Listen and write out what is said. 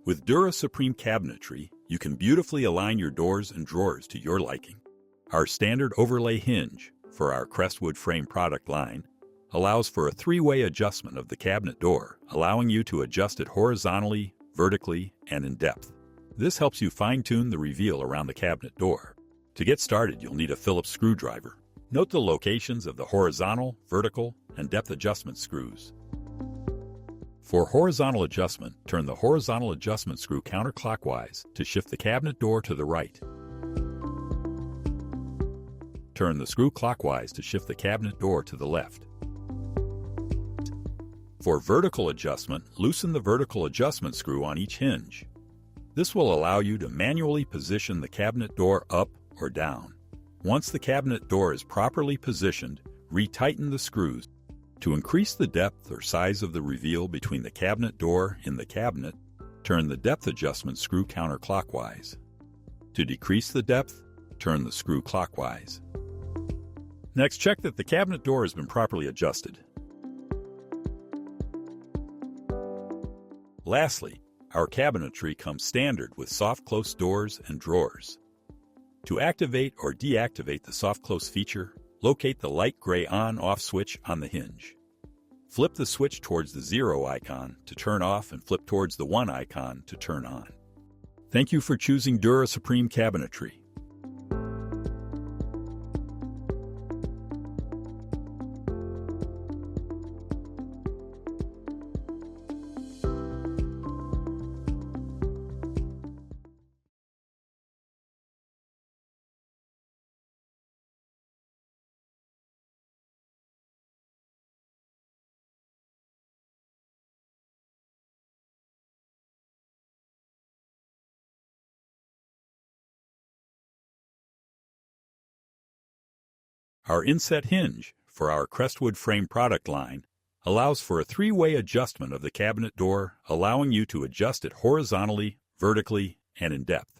With Dura Supreme Cabinetry, you can beautifully align your doors and drawers to your liking. Our standard overlay hinge for our Crestwood frame product line allows for a three-way adjustment of the cabinet door, allowing you to adjust it horizontally, vertically, and in depth. This helps you fine-tune the reveal around the cabinet door. To get started, you'll need a Phillips screwdriver. Note the locations of the horizontal, vertical, and depth adjustment screws. For horizontal adjustment, turn the horizontal adjustment screw counterclockwise to shift the cabinet door to the right. Turn the screw clockwise to shift the cabinet door to the left. For vertical adjustment, loosen the vertical adjustment screw on each hinge. This will allow you to manually position the cabinet door up or down. Once the cabinet door is properly positioned, retighten the screws. To increase the depth or size of the reveal between the cabinet door and the cabinet, turn the depth adjustment screw counterclockwise. To decrease the depth, turn the screw clockwise. Next, check that the cabinet door has been properly adjusted. Lastly, our cabinetry comes standard with soft close doors and drawers. To activate or deactivate the soft close feature, locate the light gray on-off switch on the hinge. Flip the switch towards the 0 icon to turn off and flip towards the 1 icon to turn on. Thank you for choosing Dura Supreme Cabinetry. Our inset hinge for our Crestwood frame product line allows for a three-way adjustment of the cabinet door, allowing you to adjust it horizontally, vertically, and in depth.